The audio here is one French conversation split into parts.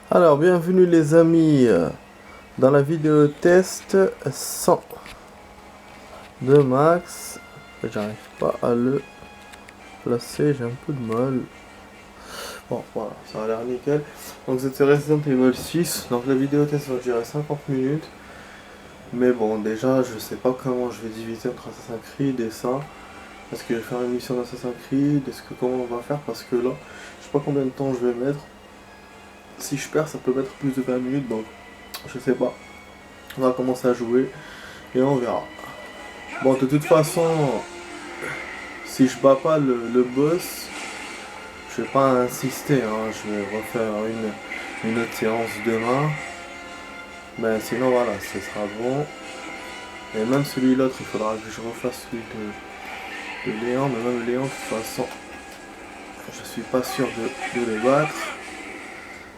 Alors, bienvenue les amis dans la vidéo test 100 de Max. J'arrive pas à le placer, j'ai un peu de mal. Bon, voilà, ça a l'air nickel. Donc c'était Resident Evil 6, donc la vidéo test va durer 50 minutes. Mais bon, déjà, je sais pas comment je vais diviser entre Assassin's Creed et ça. Est-ce que je vais faire une mission d'Assassin's Creed? Comment on va faire? Parce que là, je sais pas combien de temps je vais mettre. Si je perds, ça peut mettre plus de 20 minutes, donc je sais pas. On va commencer à jouer et on verra. Bon, de toute façon, si je bats pas le boss, je vais pas insister, hein. Je vais refaire une autre séance demain. Mais sinon, voilà, ce sera bon. Et même celui l'autre, il faudra que je refasse celui de Léon. Mais même Léon, de toute façon, je suis pas sûr de le battre.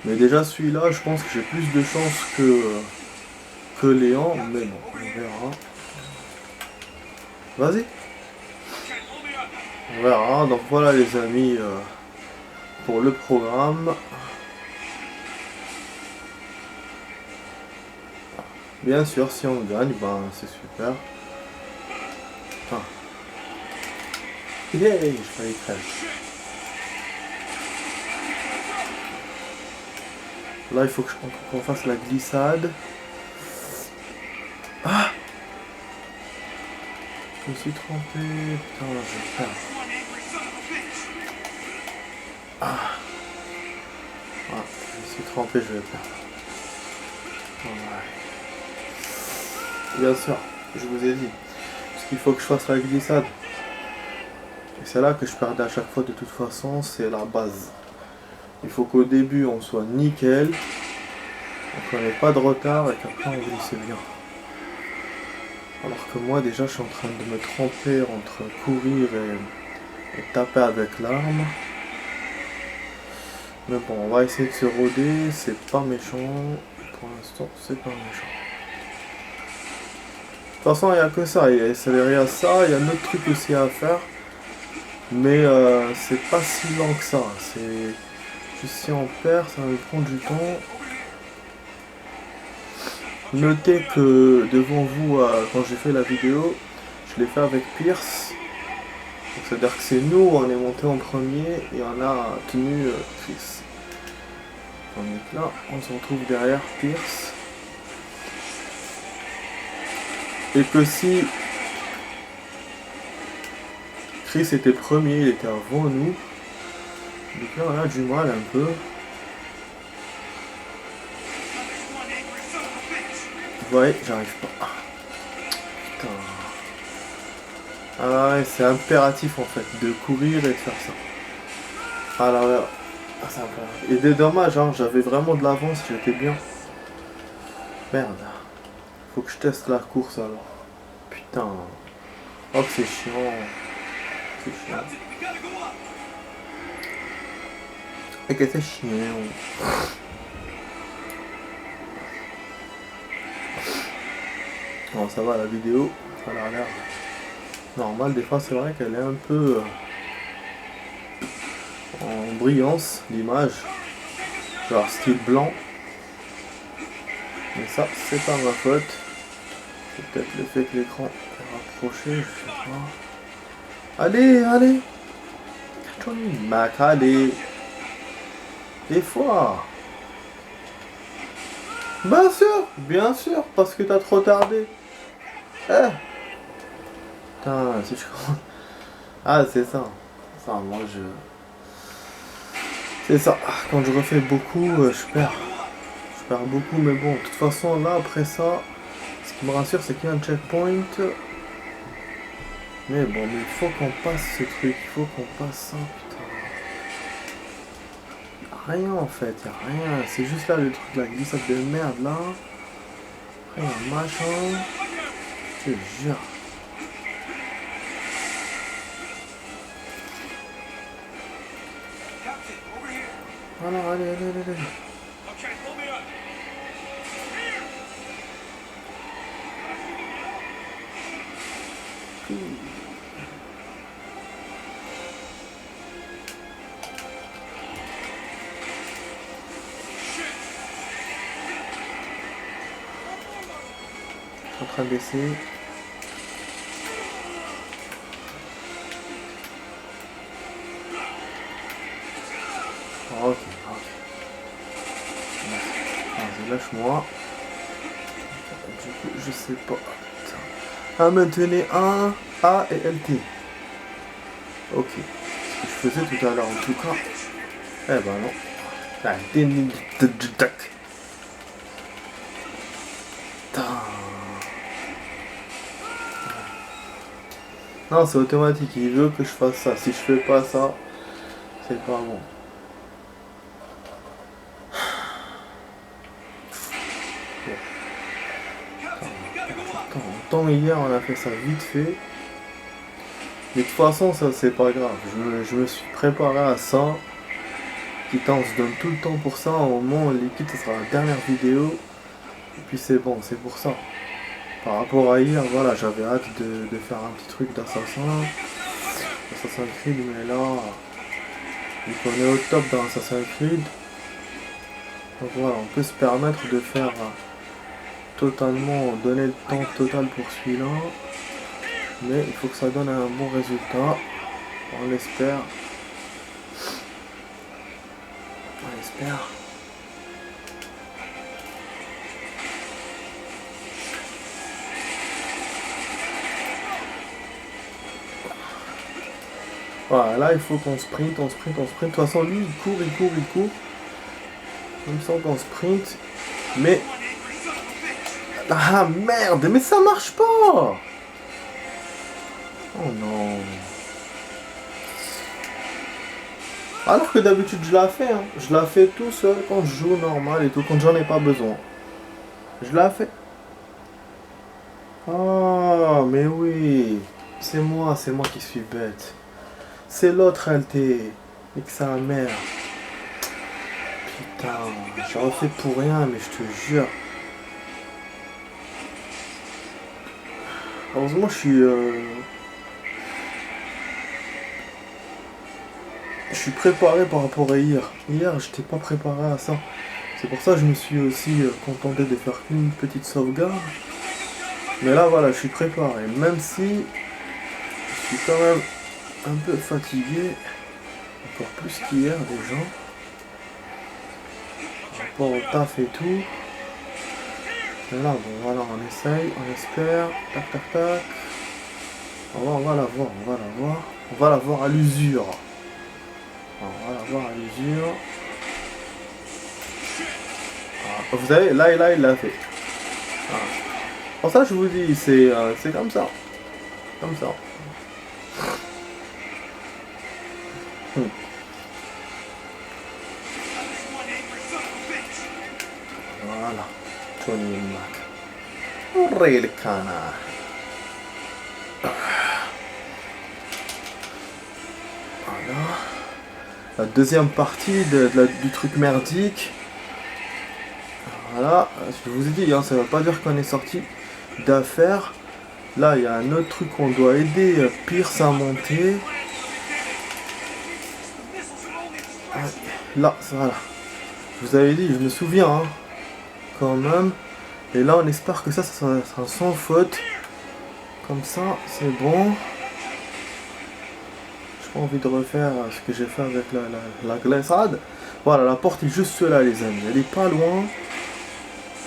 Mais déjà, celui-là, je pense que j'ai plus de chance que Léon. Mais bon, on verra. Vas-y. On verra. Donc voilà les amis, pour le programme. Bien sûr, si on gagne, ben c'est super. Putain. Hey, je failli crash. Là, il faut qu'on fasse la glissade. Ah! Je me suis trompé. Putain, je vais faire. Ah! Ah, je me suis trompé, je vais faire. Ouais. Bien sûr, je vous ai dit. Parce qu'il faut que je fasse la glissade. Et c'est là que je perdais à chaque fois de toute façon, c'est la base. Il faut qu'au début on soit nickel, qu'on n'ait pas de retard et qu'après on glisse bien. Alors que moi déjà je suis en train de me tromper entre courir et taper avec l'arme. Mais bon, on va essayer de se rôder, c'est pas méchant. Pour l'instant, c'est pas méchant. De toute façon, il n'y a que ça, il y a ça, il y a un autre truc aussi à faire. Mais c'est pas si lent que ça. C'est juste si on perd, ça va nous prendre du temps. Notez que devant vous, quand j'ai fait la vidéo, je l'ai fait avec Pierce. C'est-à-dire que c'est nous, on est monté en premier et on a tenu Chris. Donc là, on se retrouve derrière Pierce. Et que si Chris était premier, il était avant nous. Donc là, on a du mal un peu. Ouais, j'arrive pas. Putain. Ah ouais, c'est impératif en fait de courir et de faire ça. Alors là, c'est impératif. Et c'est dommage, hein, j'avais vraiment de l'avance, j'étais bien. Merde. Faut que je teste la course alors. Putain. Oh que c'est chiant. C'est chiant. Et que c'est chiant. Bon, ça va la vidéo, ça a l'air normal. Des fois c'est vrai qu'elle est un peu en brillance l'image, genre style blanc. Mais ça c'est pas ma faute. C'est peut-être le fait que l'écran est rapproché, je sais pas. Allez, allez. Mac, allez. Des fois. Bien sûr, parce que t'as trop tardé. Eh. Putain, si je commence. Ah, c'est ça. Ça, moi je. C'est ça. Quand je refais beaucoup, je perds. Je perds beaucoup, mais bon, de toute façon, là, après ça, ce qui me rassure, c'est qu'il y a un checkpoint. Mais bon, mais il faut qu'on passe ce truc. Il faut qu'on passe ça, putain. Y'a rien en fait, y'a rien. C'est juste là le truc, la glissade de merde là. Après, y'a un machin. Je te jure. Alors, allez, allez, allez, allez. en train d'essayer. Ok, ok. Vas-y, lâche-moi. Du coup, je sais pas. Ah, maintenez un A et LT. Ok. Ce que je faisais tout à l'heure en tout cas. Eh ben non. Ah, non, c'est automatique. Il veut que je fasse ça. Si je fais pas ça, c'est pas bon. Tant hier on a fait ça vite fait. Mais de toute façon ça c'est pas grave. Je me suis préparé à ça. Quitte on se donne tout le temps pour ça. Au moment où l'équipe ça sera la dernière vidéo. Et puis c'est bon, c'est pour ça. Par rapport à hier, voilà, j'avais hâte de faire un petit truc d'assassin. Assassin's Creed, mais là, vu qu'on est au top dans Assassin's Creed, donc voilà, on peut se permettre de faire totalement, donner le temps total pour celui-là. Mais il faut que ça donne un bon résultat. On l'espère. On l'espère. Voilà, là il faut qu'on sprint, on sprint, on sprint. De toute façon, lui il court, il court, il court. Il me semble qu'on sprint. Mais... ah merde, mais ça marche pas! Oh non. Alors que d'habitude je la fais, hein. Je la fais tout seul quand je joue normal et tout, quand j'en ai pas besoin. Je la fais. Ah, mais oui. C'est moi qui suis bête. C'est l'autre LT. Et que sa mère. Putain, j'ai refait pour rien, mais je te jure. Heureusement, je suis préparé par rapport à hier. Hier, j'étais pas préparé à ça. C'est pour ça que je me suis aussi contenté de faire une petite sauvegarde. Mais là, voilà, je suis préparé. Même si je suis quand même un peu fatigué. Encore plus qu'hier, déjà. Par rapport au taf et tout. Mais là, bon, voilà, on essaye, on espère. Tac, tac, tac. On va la voir, on va la voir. On va la voir à l'usure. On va la voir à l'usure. Ah, vous savez, là, il l'a fait. Ah. Pour ça, je vous dis, c'est comme ça. Comme ça. Voilà. Tony Mac. Ré le canard. Voilà. La deuxième partie du truc merdique. Voilà. Je vous ai dit, hein, ça ne veut pas dire qu'on est sorti d'affaires. Là, il y a un autre truc qu'on doit aider Pierce à monter. Là, voilà. Je vous avais dit, je me souviens, hein, quand même. Et là, on espère que ça sera sans faute. Comme ça, c'est bon. J'ai pas envie de refaire ce que j'ai fait avec la glissade. Voilà, la porte est juste là, les amis. Elle est pas loin.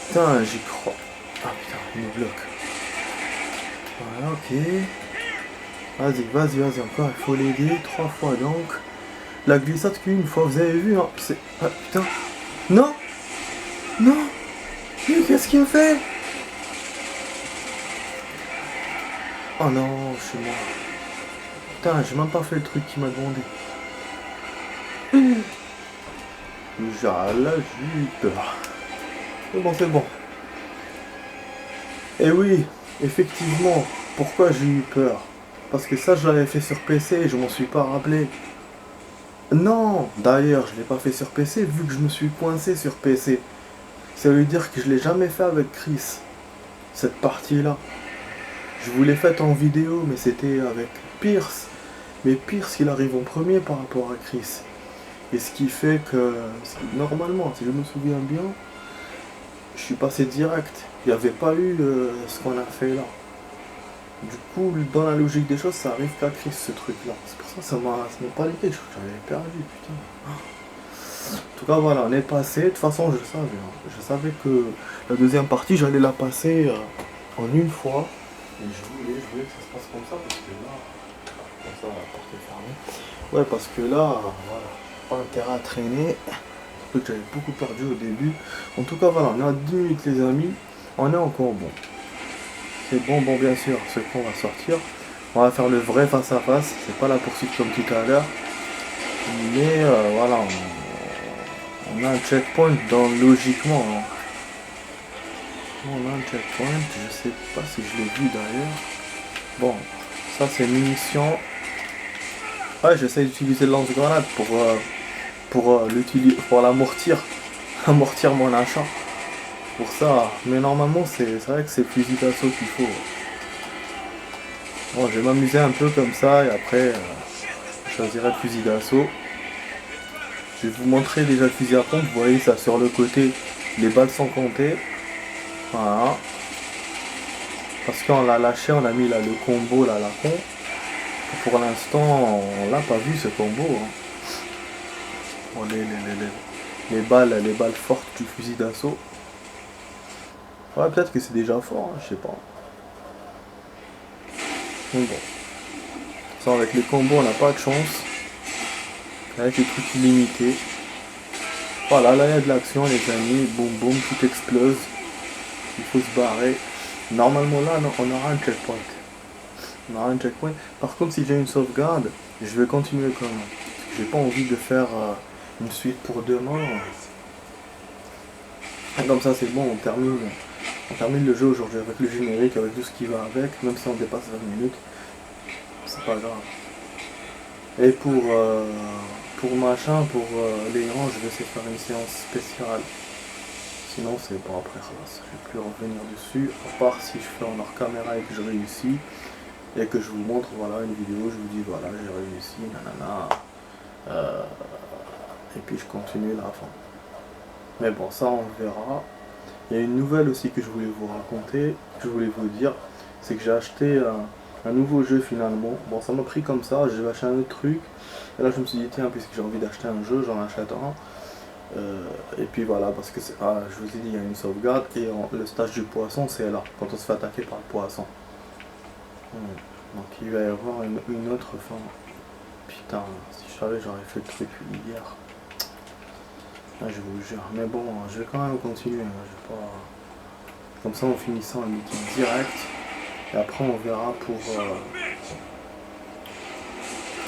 Putain, j'y crois. Ah putain, il me bloque. Voilà, ok. Vas-y, vas-y, vas-y, encore. Il faut l'aider 3 fois donc. La glissade qu'une fois, vous avez vu, hein. C'est... ah putain. Non! Non! Mais qu'est-ce qu'il me fait? Oh non, je suis mort. Putain, j'ai même pas fait le truc qui m'a demandé. Là, j'ai eu peur. C'est bon, c'est bon. Et oui, effectivement, pourquoi j'ai eu peur? Parce que ça, je l'avais fait sur PC et je m'en suis pas rappelé. Non, d'ailleurs, je l'ai pas fait sur PC vu que je me suis coincé sur PC. Ça veut dire que je l'ai jamais fait avec Chris. Cette partie-là. Je vous l'ai faite en vidéo, mais c'était avec Pierce. Mais Pierce, il arrive en premier par rapport à Chris. Et ce qui fait que, normalement, si je me souviens bien, je suis passé direct. Il n'y avait pas eu ce qu'on a fait là. Du coup, dans la logique des choses, ça arrive qu'à Chris ce truc là. C'est pour ça que ça m'a pas légué, je crois que j'avais perdu, putain. En tout cas, voilà, on est passé. De toute façon, je savais. Hein. Je savais que la deuxième partie, j'allais la passer en une fois. Et je voulais que ça se passe comme ça, parce que là, comme ça, la porte est fermée. Ouais, parce que là, voilà, pas intérêt à traîner. Parce que j'avais beaucoup perdu au début. En tout cas, voilà, on est à 10 minutes, les amis. On est encore bon. C'est bon, bien sûr, ce qu'on va sortir. On va faire le vrai face à face. C'est pas la poursuite comme tout à l'heure. Mais voilà, on a un checkpoint logiquement. Hein. On a un checkpoint, je sais pas si je l'ai vu d'ailleurs. Bon, ça c'est munitions. Ouais, j'essaie d'utiliser le lance-grenade pour l'amortir. Amortir mon achat. Pour ça, mais normalement c'est vrai que c'est le fusil d'assaut qu'il faut. Bon, je vais m'amuser un peu comme ça et après je choisirai le fusil d'assaut. Je vais vous montrer déjà le fusil à pompe. Vous voyez ça sur le côté, les balles sont comptées. Voilà. Parce qu'on l'a lâché, on a mis là le combo là, la con. Pour l'instant, on l'a pas vu ce combo. Hein. Bon, les balles fortes du fusil d'assaut. Ouais, peut-être que c'est déjà fort, hein, je sais pas. Donc bon. Ça, avec les combos, on n'a pas de chance. Avec les trucs illimités. Voilà, là il y a de l'action, les amis. Boum boum, tout explose. Il faut se barrer. Normalement, là, on aura un checkpoint. On aura un checkpoint. Par contre, si j'ai une sauvegarde, je vais continuer quand même. J'ai pas envie de faire une suite pour demain. Et comme ça, c'est bon, on termine le jeu aujourd'hui avec le générique, avec tout ce qui va avec, même si on dépasse 20 minutes. C'est pas grave. Et pour machin, pour les rangs, je vais essayer de faire une séance spéciale. Sinon, c'est bon, après, je vais plus revenir dessus. À part si je fais en hors caméra et que je réussis. Et que je vous montre, voilà, une vidéo, je vous dis, voilà, j'ai réussi, nanana. Et puis je continue là, enfin. Mais bon, ça, on verra. Il y a une nouvelle aussi que je voulais vous raconter, que je voulais vous dire. C'est que j'ai acheté un nouveau jeu finalement. Bon, ça m'a pris comme ça, j'ai acheté un autre truc. Et là, je me suis dit, tiens, puisque j'ai envie d'acheter un jeu, j'en achète un. Et puis voilà, parce que je vous ai dit, il y a une sauvegarde. Et le stage du poisson, c'est là, quand on se fait attaquer par le poisson. Donc il va y avoir une autre fin. Putain, si je savais, j'aurais fait le truc hier. Ah, je vous jure. Mais bon, je vais quand même continuer. Hein. Je vais pas... Comme ça, on finit ça en meeting direct. Et après, on verra pour...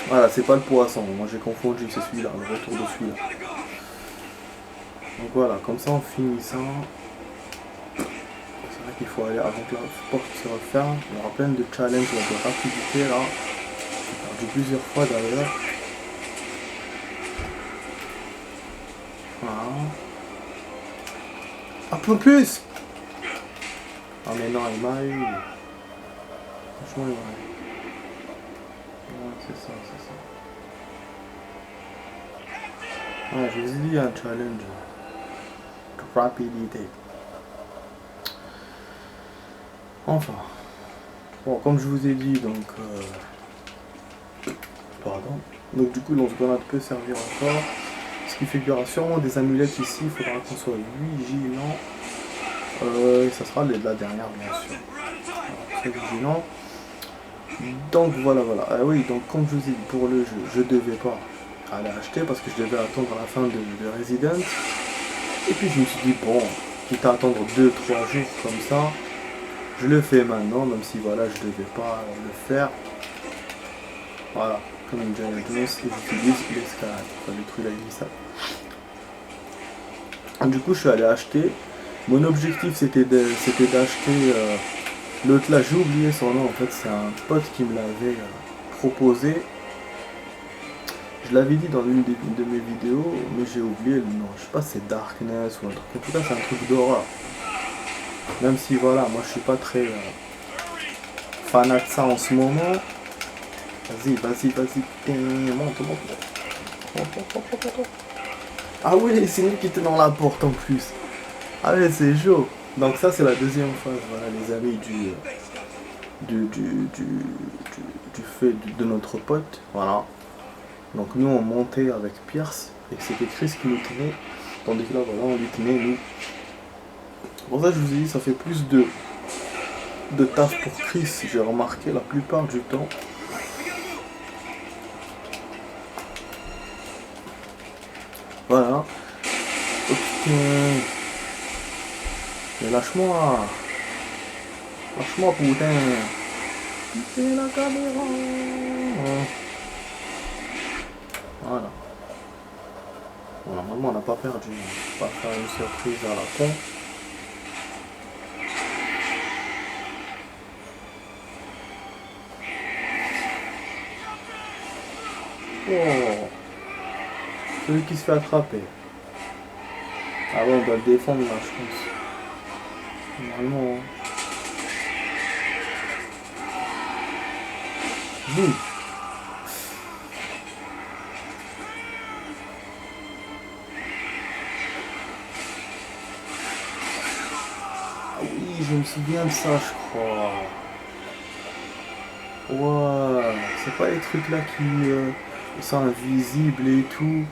Voilà, c'est pas le poisson. Moi, j'ai confondu. C'est celui-là, le retour de celui-là. Donc voilà, comme ça, on finit ça. C'est vrai qu'il faut aller avant que la porte se referme. Il y aura plein de challenges de rapidité là. J'ai perdu plusieurs fois d'ailleurs. Voilà. Un peu plus. Ah mais non, il m'a eu. Franchement, il m'a eu. Ouais, c'est ça, c'est ça. Ouais, je vous ai dit un challenge. De rapidité. Enfin. Bon, comme je vous ai dit, donc... Pardon. Donc du coup, lance-grenade peut servir encore. Ce qui fait qu'il y aura sûrement des amulettes ici. Il faudra qu'on soit vigilant. Et ça sera la dernière, bien sûr. Alors, très vigilant. Donc voilà. Ah oui, donc comme je vous ai dit, pour le jeu, je devais pas aller acheter parce que je devais attendre la fin de Resident. Et puis je me suis dit, bon, quitte à attendre 2-3 jours comme ça, je le fais maintenant, même si voilà, je devais pas le faire. Voilà, comme Indiana Jones, et j'utilise l'escalade. Enfin, le truc là, il dit ça. Du coup, je suis allé acheter. Mon objectif, c'était d'acheter l'autre là. J'ai oublié son nom. En fait, c'est un pote qui me l'avait proposé. Je l'avais dit dans l'une de mes vidéos, mais j'ai oublié le nom. Je sais pas si c'est Darkness ou un truc. En tout cas, c'est un truc d'horreur. Même si, voilà, moi je suis pas très fanat de ça en ce moment. Vas-y. Monte. Ah oui, c'est lui qui était dans la porte en plus. Allez, c'est chaud. Donc ça, c'est la deuxième phase, voilà, les amis, du fait de notre pote. Voilà. Donc nous, on montait avec Pierce, et c'était Chris qui nous tenait. Tandis que là, voilà, on lui tenait, nous. Pour ça, je vous ai dit, ça fait plus de taf pour Chris, j'ai remarqué la plupart du temps. Voilà. Oh putain. Mais lâche-moi. Lâche-moi, putain. Putain, la caméra. Voilà. Bon, normalement, on n'a pas perdu. On va faire une surprise à la fin. Oh. Celui qui se fait attraper. Ah ouais, on doit le défendre là, je pense. Normalement. Boum. Ah oui, je me souviens de ça, je crois. Ouais, c'est pas les trucs là qui sont invisibles et tout.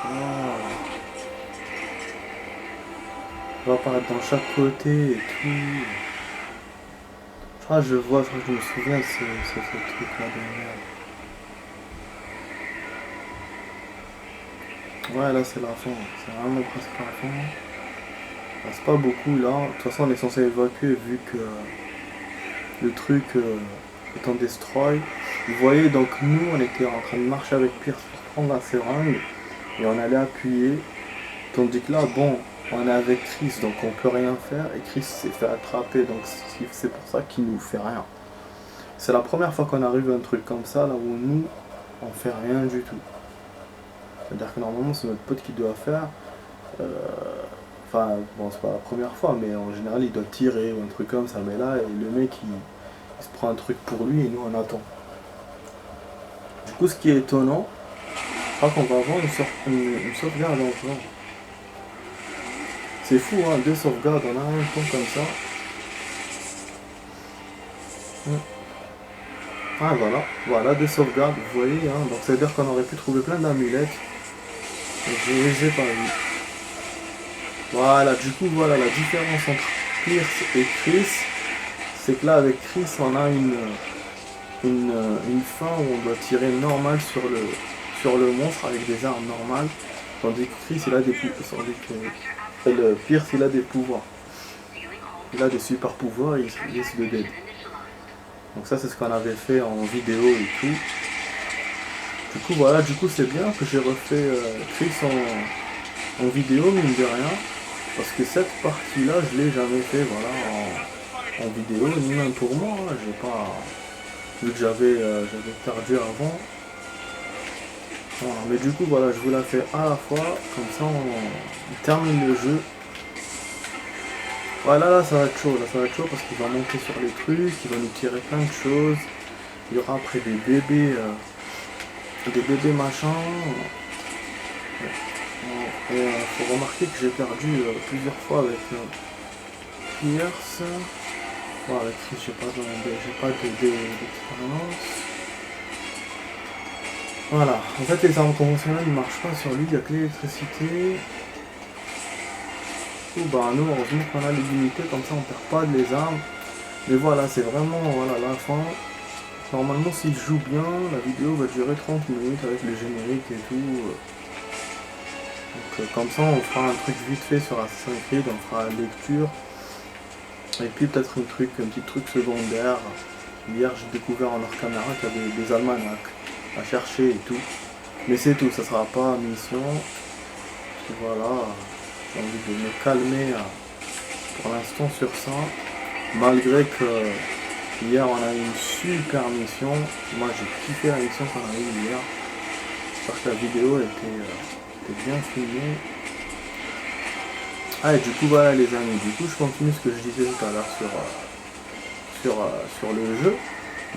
Wow. On va apparaître dans chaque côté et tout. Ah, je crois que je me souviens de ce truc là de merde. Ouais, là c'est la fin. C'est vraiment presque la fin. Il reste pas beaucoup là. De toute façon, on est censé évacuer vu que le truc est en destroy. Vous voyez, donc nous, on était en train de marcher avec Pierce pour prendre la seringue. Et on allait appuyer. Tandis que là, bon, on est avec Chris, donc on peut rien faire. Et Chris s'est fait attraper, donc c'est pour ça qu'il nous fait rien. C'est la première fois qu'on arrive à un truc comme ça, là où nous, on fait rien du tout. C'est-à-dire que normalement, c'est notre pote qui doit faire. Enfin, bon, c'est pas la première fois, mais en général, il doit tirer ou un truc comme ça. Mais là, le mec, il se prend un truc pour lui et nous, on attend. Du coup, ce qui est étonnant, je crois qu'on va avoir une sauvegarde en genre. C'est fou, hein, 2 sauvegardes en un temps comme ça. Ah voilà 2 sauvegardes, vous voyez, hein, donc ça veut dire qu'on aurait pu trouver plein d'amulettes. Je les ai pas vues. Voilà, du coup, voilà la différence entre Pierce et Chris. C'est que là, avec Chris, on a une fin où on doit tirer normal sur le monstre avec des armes normales. Tandis que Chris, il a des pouvoirs. Le Pierce, il a des pouvoirs. Il a des super pouvoirs et il risque de dead. Donc ça, c'est ce qu'on avait fait en vidéo et tout. Du coup, voilà, c'est bien que j'ai refait Chris en vidéo, mine de rien. Parce que cette partie-là, je l'ai jamais fait, voilà, en vidéo, ni même pour moi. Hein, j'ai pas... Vu que j'avais perdu avant. Voilà, mais du coup, voilà, je vous la fais à la fois. Comme ça, on termine le jeu. Voilà, là, ça va être chaud. Là, ça va être chaud parce qu'il va monter sur les trucs. Il va nous tirer plein de choses. Il y aura après des bébés machins. Et faut remarquer que j'ai perdu plusieurs fois avec Pierce. Bon, avec qui j'ai pas d'expérience. Voilà, en fait les armes conventionnelles ne marchent pas sur lui, il n'y a que l'électricité. Bah nous heureusement qu'on a les unités, comme ça on perd pas les armes. Mais voilà, c'est vraiment voilà, la fin. Normalement s'il joue bien, la vidéo va durer 30 minutes avec le générique et tout. Donc comme ça on fera un truc vite fait sur Assassin's Creed, on fera la lecture. Et puis peut-être un petit truc secondaire. Hier j'ai découvert en leur caméra qu'il y avait des almanachs à chercher et tout. Mais c'est tout, ça sera pas mission. Et voilà, j'ai envie de me calmer pour l'instant sur ça. Malgré que hier on a eu une super mission. Moi j'ai kiffé la mission qu'on a eue hier. Parce que la vidéo était bien filmée. Ah et du coup voilà les amis, du coup je continue ce que je disais tout à l'heure sur le jeu.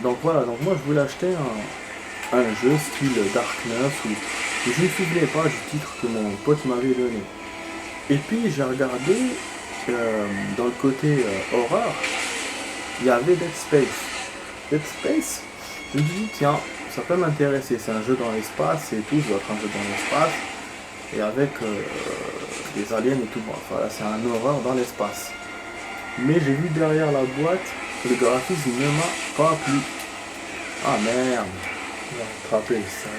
Donc voilà, donc moi je voulais acheter un jeu style Darkness où je ne me souvenais pas du titre que mon pote m'avait donné. Et puis j'ai regardé dans le côté horreur, il y avait Dead Space. Dead Space, je me dis tiens, ça peut m'intéresser, c'est un jeu dans l'espace et tout, ça doit être un jeu dans l'espace, et avec des aliens et tout, bon, voilà, c'est un horreur dans l'espace. Mais j'ai vu derrière la boîte que le graphisme ne m'a pas plu. Ah merde, il va rattraper ça.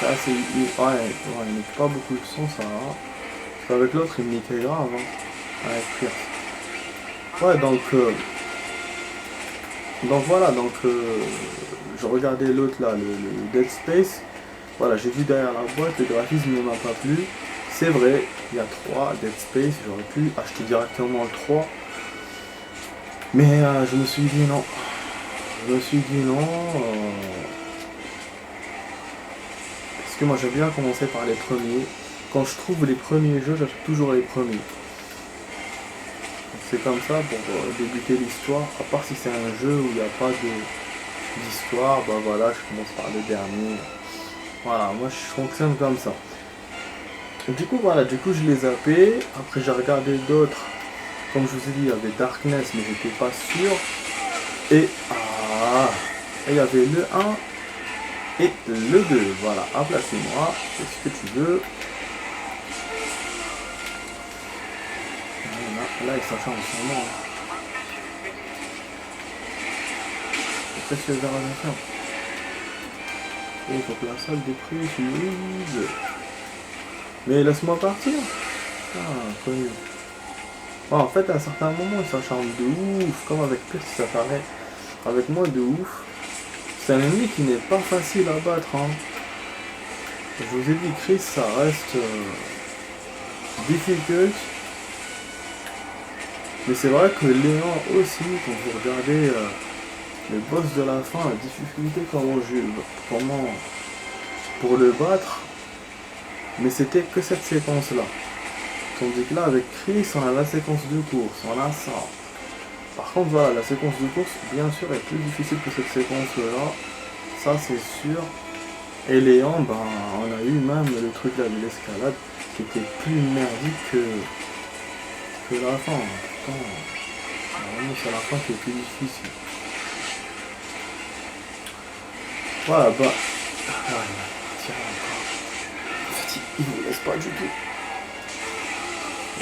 Ça c'est... Ouais, il nique pas beaucoup de son ça. Hein. Parce qu'avec l'autre il me niquait grave. Hein. Avec Pierce. Ouais donc voilà, je regardais l'autre là, le Dead Space. Voilà, j'ai vu derrière la boîte, le graphisme ne m'a pas plu. C'est vrai, il y a 3 Dead Space, j'aurais pu acheter directement le 3. Mais je me suis dit non. Parce que moi j'aime bien commencer par les premiers. Quand je trouve les premiers jeux, j'achète toujours les premiers. C'est comme ça pour débuter l'histoire. À part si c'est un jeu où il n'y a pas d'histoire, bah voilà, je commence par les derniers. Voilà, moi je fonctionne comme ça. Du coup voilà, je l'ai zappé. Après j'ai regardé d'autres. Comme je vous ai dit, il y avait Darkness, mais j'étais pas sûr. Et il y avait le 1 et le 2. Voilà, à placer moi, c'est ce que tu veux. Là, il s'acharne en ce moment. C'est presque vers la fin. Et il faut que la salle des prix s'utilise. Mais laisse-moi partir. Connu. En fait, à un certain moment, il s'acharne de ouf. Comme avec Pierce, ça paraît avec moi de ouf. C'est un ennemi qui n'est pas facile à battre. Hein. Je vous ai dit, Chris, ça reste difficult. Mais c'est vrai que Léon aussi, quand vous regardez le boss de la fin, la difficulté comment pour le battre, mais c'était que cette séquence-là. Tandis que là, avec Chris, on a la séquence de course, on a ça. Par contre, voilà, la séquence de course, bien sûr, est plus difficile que cette séquence-là. Ça, c'est sûr. Et Léon, ben, on a eu même le truc là de l'escalade, qui était plus merdique que la fin. Normalement c'est la fin qui est plus difficile. Voilà, bah. Tiens, encore. En fait, il vous laisse pas du tout.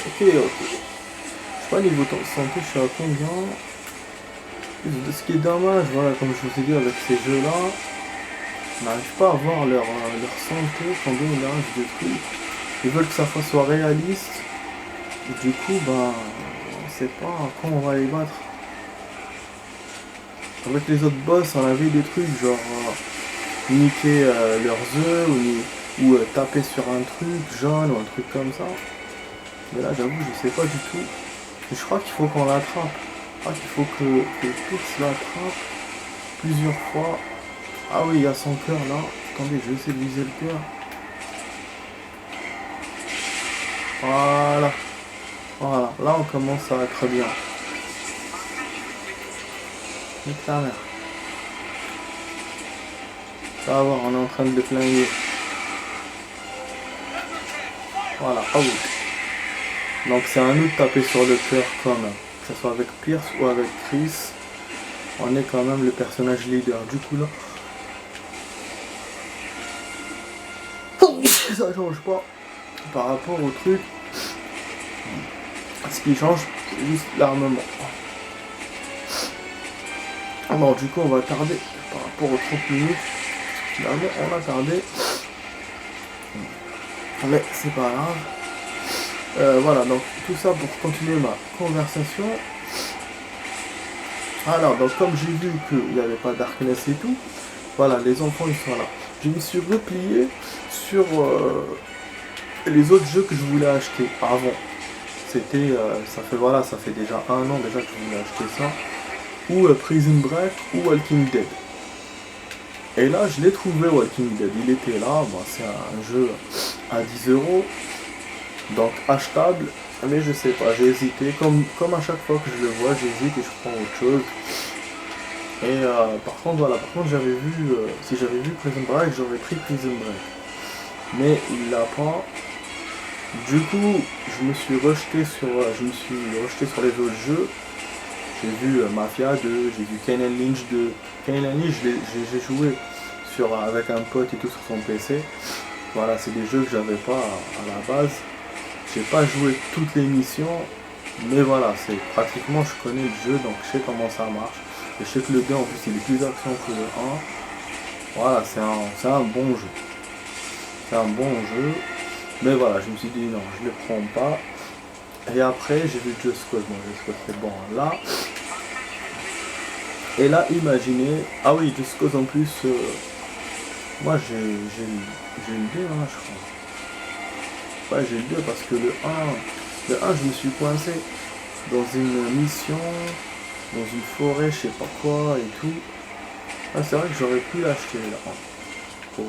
Ok. Je sais pas, niveau santé, je suis à combien. Ce qui est dommage, voilà, comme je vous ai dit avec ces jeux-là, on n'arrive pas à voir leur santé pendant le large de trucs. Ils veulent que ça soit réaliste. Et du coup, bah. On sait pas quand on va les battre. Avec les autres boss, on avait des trucs genre niquer leurs œufs ou taper sur un truc jaune ou un truc comme ça. Mais là, j'avoue, je sais pas du tout. Mais je crois qu'il faut qu'on l'attrape. Je crois qu'il faut que Pix l'attrape plusieurs fois. Ah oui, il y a son cœur là. Attendez, je vais essayer de viser le cœur. Voilà. Voilà, là on commence à être bien. Nique ta mère. Ça va voir, on est en train de le flinguer. Voilà, ah oui. Donc c'est à nous de taper sur le cœur quand même. Que ce soit avec Pierce ou avec Chris. On est quand même le personnage leader. Du coup là. Ça change pas par rapport au truc. Ce qui change, c'est juste l'armement. Bon, du coup, on va tarder par rapport aux 30 minutes. Finalement, on a tardé. Mais c'est pas grave. Voilà, donc tout ça pour continuer ma conversation. Alors, donc comme j'ai vu qu'il n'y avait pas Darkness et tout, voilà, les enfants ils sont là. Je me suis replié sur les autres jeux que je voulais acheter avant. C'était, ça fait déjà 1 an déjà que je voulais acheter ça. Ou Prison Break ou Walking Dead. Et là, je l'ai trouvé Walking Dead. Il était là, bon, c'est un jeu à 10 €. Donc achetable, mais je sais pas, j'ai hésité. Comme à chaque fois que je le vois, j'hésite et je prends autre chose. Et par contre, voilà, j'avais vu, si j'avais vu Prison Break, j'aurais pris Prison Break. Mais il l'a pas. Du coup, je me suis rejeté sur les autres jeux. J'ai vu Mafia 2, j'ai vu Kane Lynch 2. Kane Lynch, j'ai joué avec un pote et tout sur son PC. Voilà, c'est des jeux que j'avais pas à la base. J'ai pas joué toutes les missions, mais voilà, c'est pratiquement je connais le jeu, donc je sais comment ça marche. Et je sais que le 2 en plus il est plus d'action que le 1. Voilà, c'est un bon jeu. C'est un bon jeu. Mais voilà, je me suis dit non, je ne le prends pas. Et après j'ai vu Just Cause. Bon, Just Cause c'est bon là. Et là, imaginez. Ah oui, Just Cause en plus. Moi j'ai eu 2, hein, je crois. Ouais, j'ai eu 2 parce que le 1 je me suis coincé dans une mission, dans une forêt, je sais pas quoi et tout. Ah, c'est vrai que j'aurais pu l'acheter là pour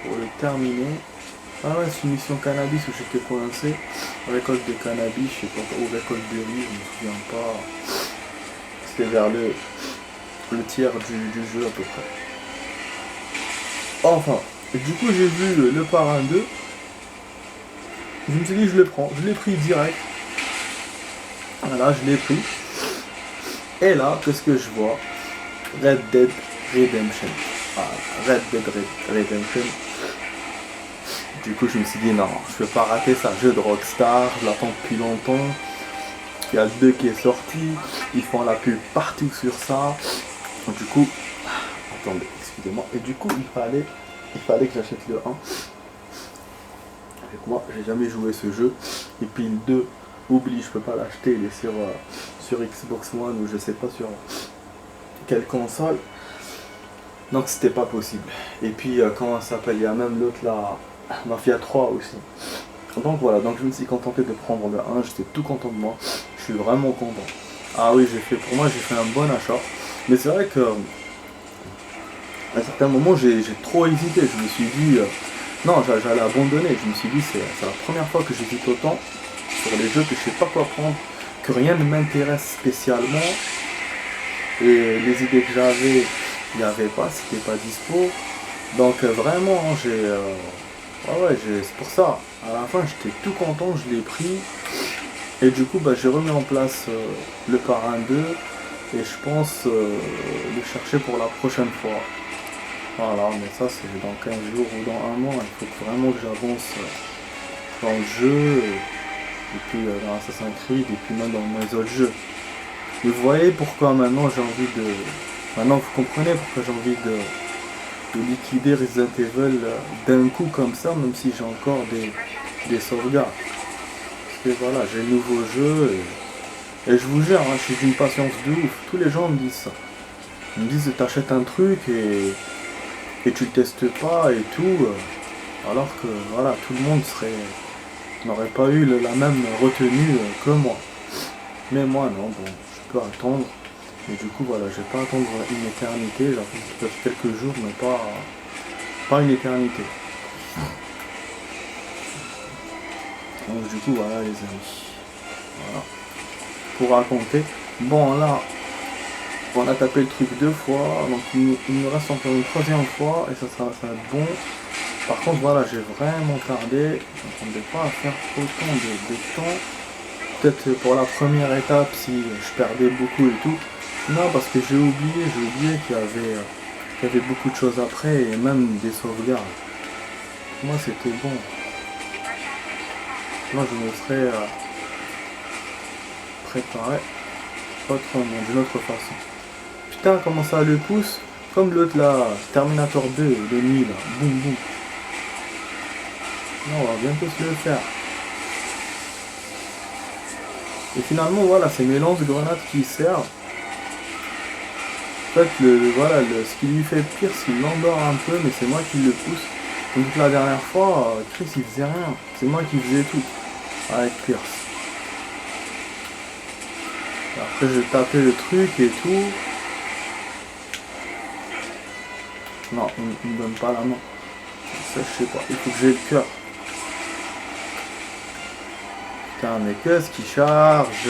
le terminer. Ah ouais, c'est une mission cannabis où j'étais coincé. Récolte de cannabis, je sais pas, ou récolte de riz, je me souviens pas. C'était vers le tiers du jeu à peu près. Enfin, du coup j'ai vu le Parrain 2. Je me suis dit je le prends, je l'ai pris direct. Voilà, je l'ai pris. Et là, qu'est-ce que je vois? Red Dead Redemption. Ah, Red Dead Redemption. Du coup, je me suis dit non, je peux pas rater ça. Jeu de Rockstar, je l'attends depuis longtemps. Il y a le 2 qui est sorti. Ils font la pub partout sur ça. Donc, du coup, attendez, excusez-moi. Et du coup, il fallait que j'achète le 1. Avec moi, j'ai jamais joué ce jeu. Et puis le 2, oublie, je peux pas l'acheter. Il est sur Xbox One ou je sais pas sur quelle console. Donc c'était pas possible. Et puis comment ça s'appelle, il y a même l'autre là, Mafia 3 aussi. Donc voilà, donc je me suis contenté de prendre le 1, j'étais tout content de moi. Je suis vraiment content. Ah oui, pour moi j'ai fait un bon achat. Mais c'est vrai que à un certain moment j'ai trop hésité. Je me suis dit non, j'allais abandonner. Je me suis dit c'est la première fois que j'hésite autant sur les jeux que je sais pas quoi prendre, que rien ne m'intéresse spécialement. Et les idées que j'avais, il n'y avait pas, c'était pas dispo. Donc vraiment, c'est pour ça. À la fin, j'étais tout content, je l'ai pris. Et du coup, j'ai remis en place le Parrain 2. Et je pense le chercher pour la prochaine fois. Voilà, mais ça c'est dans 15 jours ou dans un mois. Il faut vraiment que j'avance dans le jeu. Et puis dans Assassin's Creed, et puis même dans mes autres jeux. Et vous voyez pourquoi maintenant j'ai envie de... Maintenant vous comprenez pourquoi j'ai envie de liquider Resident Evil d'un coup comme ça, même si j'ai encore des sauvegardes. Parce que voilà, j'ai le nouveau jeu et je vous jure, hein, je suis d'une patience de ouf. Tous les gens me disent ça. Ils me disent t'achètes un truc et tu le testes pas et tout. Alors que voilà, tout le monde n'aurait pas eu la même retenue que moi. Mais moi non, bon, je peux attendre. Et du coup voilà, je vais pas attendre une éternité, j'attends peut-être quelques jours, mais pas une éternité. Donc du coup voilà les amis. Voilà. Pour raconter. Bon là, on a tapé le truc 2 fois, donc il me reste encore une 3e fois et ça va être bon. Par contre voilà, j'ai vraiment tardé, je ne m'attendais pas à faire autant de temps. Peut-être pour la première étape si je perdais beaucoup et tout. Non, parce que j'ai oublié qu'il y avait beaucoup de choses après et même des sauvegardes. Moi c'était bon. Moi je me serais préparé autrement, d'une autre façon. Putain, comment ça le pousse? Comme l'autre là, Terminator 2, l'ennemi là, boum boum. Non, on va bientôt se le faire. Et finalement, voilà, c'est mes lance-grenades qui servent. En fait, ce qui lui fait pire, c'est qu'il l'endort un peu, mais c'est moi qui le pousse. Donc la dernière fois, Chris il faisait rien. C'est moi qui faisais tout. Avec Pierce. Après, je tapais le truc et tout. Non, il me donne pas la main. Ça, je sais pas. Il faut que j'ai le cœur. Putain, mais qu'est-ce qui charge?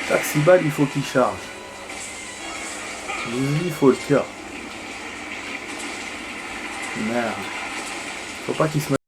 Chaque 6 balles, il faut qu'il charge. Il faut le cœur. Merde. Faut pas qu'il se mette.